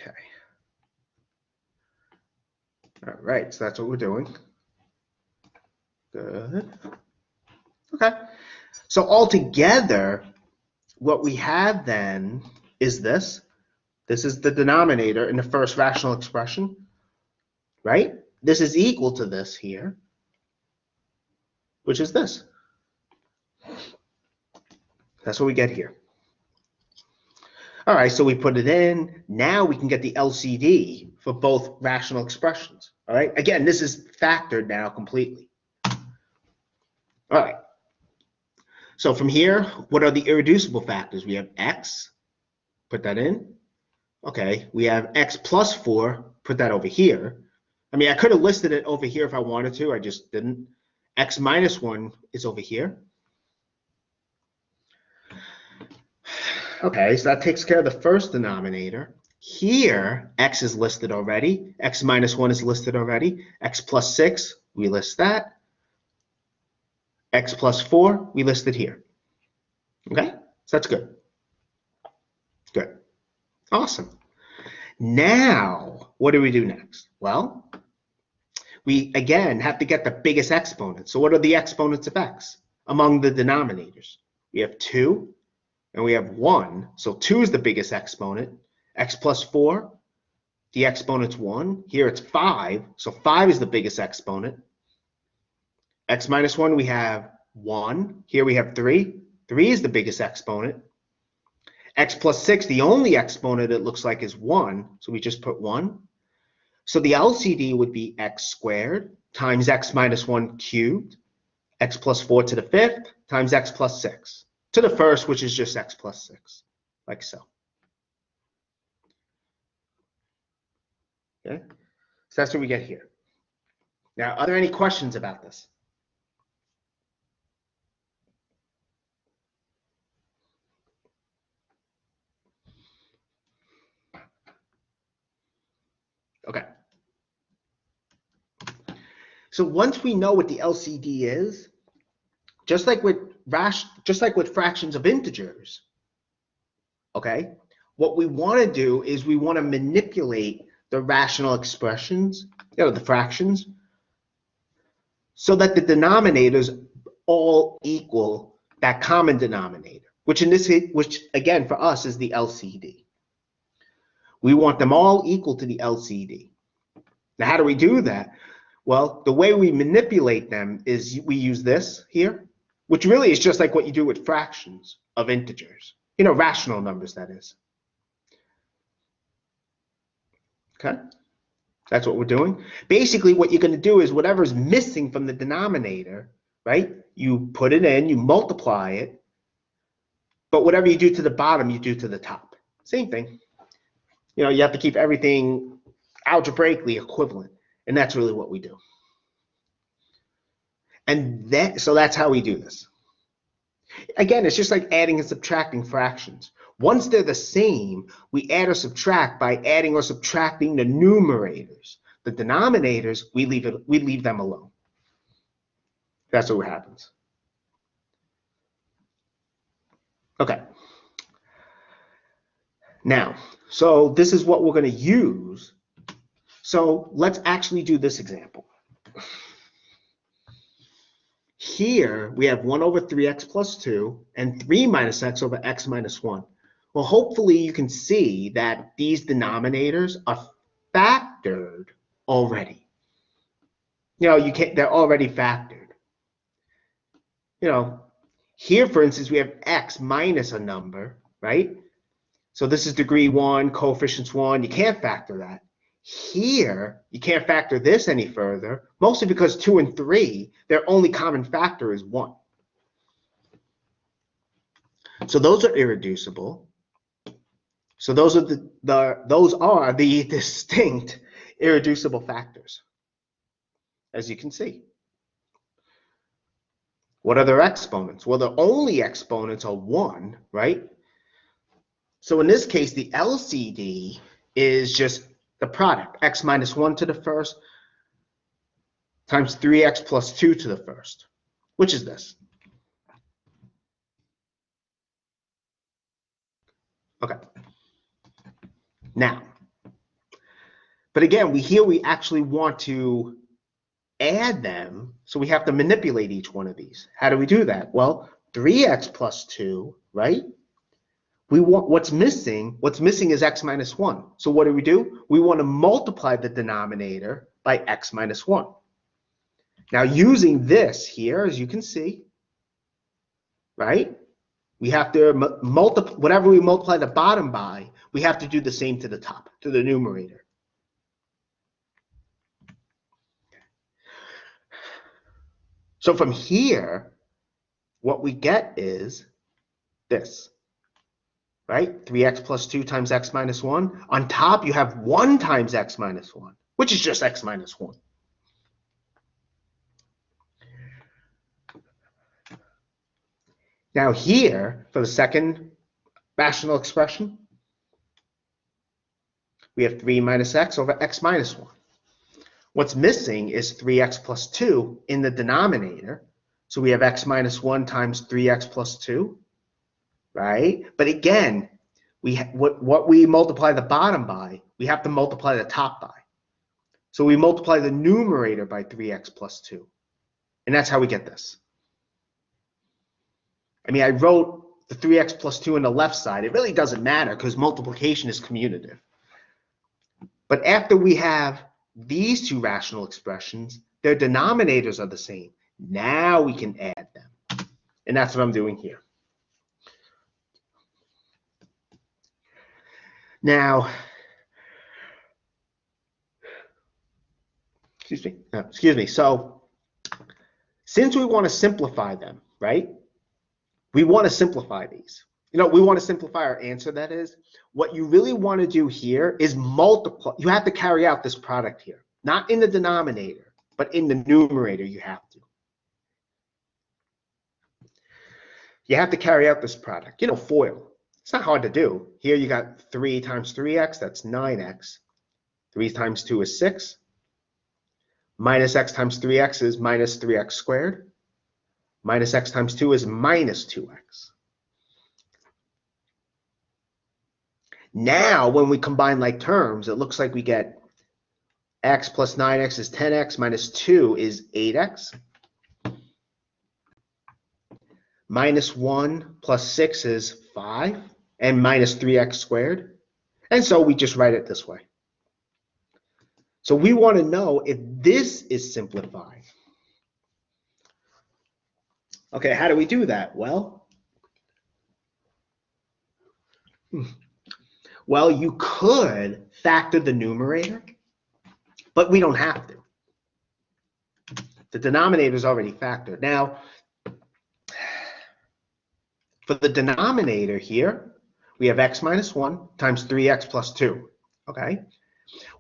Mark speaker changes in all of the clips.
Speaker 1: Okay. All right, so that's what we're doing. Good. Okay. So altogether, what we have then is this. This is the denominator in the first rational expression, right? This is equal to this here, which is this. That's what we get here. All right, so we put it in. Now we can get the LCD for both rational expressions. All right, again, this is factored now completely. All right, so from here, what are the irreducible factors? We have x, put that in. Okay, we have x plus 4, put that over here. I mean, I could have listed it over here if I wanted to, I just didn't. X minus 1 is over here. Okay, so that takes care of the first denominator. Here, x is listed already. X minus 1 is listed already. X plus 6, we list that. X plus 4, we listed here. Okay, so that's good. Good. Awesome. Now, what do we do next? Well, we, again, have to get the biggest exponent. So what are the exponents of x among the denominators? We have 2. And we have 1, so 2 is the biggest exponent. X plus 4, the exponent's 1. Here it's 5, so 5 is the biggest exponent. X minus 1, we have 1. Here we have 3. 3 is the biggest exponent. X plus 6, the only exponent it looks like is 1, so we just put 1. So the LCD would be x squared times x minus 1 cubed, x plus 4 to the 5th times x plus 6. To the first, which is just x plus 6, like so. Okay, so that's what we get here. Now, are there any questions about this? Okay. So once we know what the LCD is, just like with fractions of integers, okay, what we want to do is we want to manipulate the rational expressions, the fractions, so that the denominators all equal that common denominator, which again for us is the LCD. We want them all equal to the LCD. Now, how do we do that? Well, the way we manipulate them is we use this here, which really is just like what you do with fractions of integers, rational numbers, that is. Okay, that's what we're doing. Basically, what you're going to do is whatever's missing from the denominator, right? You put it in, you multiply it, but whatever you do to the bottom, you do to the top. Same thing. You have to keep everything algebraically equivalent, and that's really what we do. And so that's how we do this. Again, it's just like adding and subtracting fractions. Once they're the same, we add or subtract by adding or subtracting the numerators. The denominators, we leave them alone. That's what happens. Okay. Now, so this is what we're going to use. So let's actually do this example. Here, we have 1 over 3x plus 2 and 3 minus x over x minus 1. Well, hopefully you can see that these denominators are factored already. They're already factored. Here, for instance, we have x minus a number, right? So this is degree 1, coefficients 1. You can't factor that. Here, you can't factor this any further, mostly because 2 and 3, their only common factor is 1. So those are irreducible. So those are the distinct irreducible factors, as you can see. What are their exponents? Well, the only exponents are 1, right? So in this case, the LCD is just the product, x minus 1 to the first times 3x plus 2 to the first, which is this. Okay. Now, But again, here we actually want to add them, so we have to manipulate each one of these. How do we do that? Well, 3x plus 2, right? We want what's missing is x minus 1. So what do? We want to multiply the denominator by x minus 1. Now using this here, as you can see, right? We have to multiply whatever we multiply the bottom by, we have to do the same to the top, to the numerator. So from here, what we get is this, right? 3x plus 2 times x minus 1. On top, you have 1 times x minus 1, which is just x minus 1. Now here, for the second rational expression, we have 3 minus x over x minus 1. What's missing is 3x plus 2 in the denominator. So we have x minus 1 times 3x plus 2, right? But again, what we multiply the bottom by, we have to multiply the top by. So we multiply the numerator by 3x plus 2. And that's how we get this. I mean, I wrote the 3x plus 2 on the left side. It really doesn't matter because multiplication is commutative. But after we have these two rational expressions, their denominators are the same. Now we can add them. And that's what I'm doing here. Now, excuse me. So since we want to simplify them, right? We want to simplify these. You know, we want to simplify our answer, that is. What you really want to do here is multiply. You have to carry out this product here. Not in the denominator, but in the numerator you have to. You have to carry out this product. You know, FOIL. It's not hard to do. Here you got 3 times 3x, that's 9x. 3 times 2 is 6. Minus x times 3x is minus 3x squared. Minus x times 2 is minus 2x. Now, when we combine like terms, it looks like we get x plus 9x is 10x minus 2 is 8x. Minus 1 plus 6 is 5, and minus 3x squared. And so we just write it this way. So we want to know if this is simplified. Okay, how do we do that? Well, you could factor the numerator, but we don't have to. The denominator is already factored. Now, for the denominator here, we have x minus 1 times 3x plus 2, okay?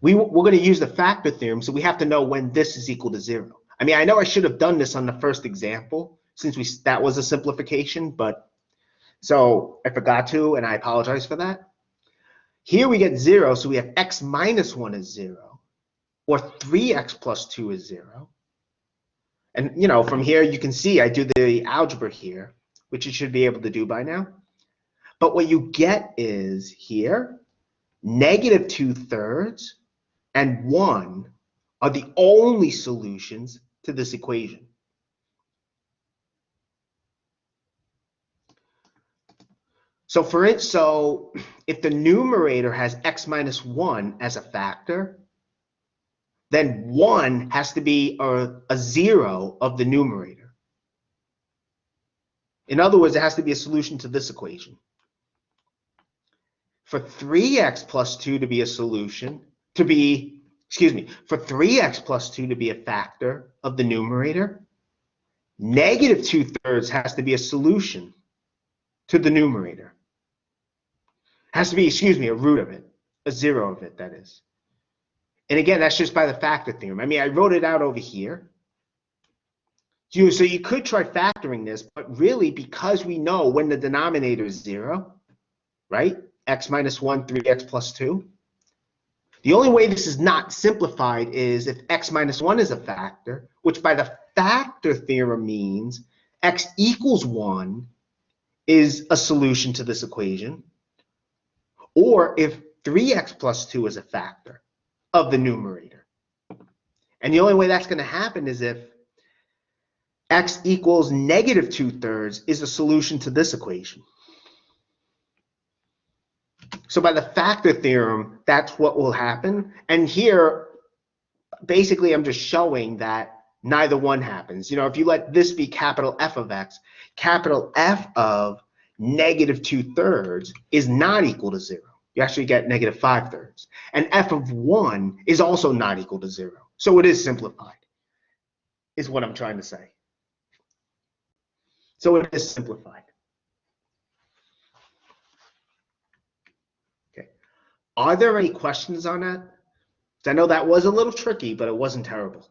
Speaker 1: We're going to use the factor theorem, so we have to know when this is equal to 0. I mean, I know I should have done this on the first example, since that was a simplification, but so I forgot to, and I apologize for that. Here we get 0, so we have x minus 1 is 0, or 3x plus 2 is 0. And, you know, from here you can see I do the algebra here, which you should be able to do by now. But what you get is here, negative 2/3 and 1 are the only solutions to this equation. So if the numerator has x minus 1 as a factor, then 1 has to be a 0 of the numerator. In other words, it has to be a solution to this equation. For 3x plus 2 to be a solution, for 3x plus 2 to be a factor of the numerator, negative 2/3 has to be a solution to the numerator. Has to be, a root of it, a 0 of it, that is. And again, that's just by the factor theorem. I mean, I wrote it out over here. So you could try factoring this, but really, because we know when the denominator is 0, right? X minus 1, 3x plus 2. The only way this is not simplified is if x minus 1 is a factor, which by the factor theorem means x equals 1 is a solution to this equation, or if 3x plus 2 is a factor of the numerator. And the only way that's going to happen is if x equals negative 2/3 is a solution to this equation. So by the factor theorem, that's what will happen. And here, basically, I'm just showing that neither one happens. You know, if you let this be capital F of x, capital F of negative 2/3 is not equal to 0. You actually get negative 5/3. And F of 1 is also not equal to 0. So it is simplified, is what I'm trying to say. So it is simplified. Okay. Are there any questions on that? I know that was a little tricky, but it wasn't terrible.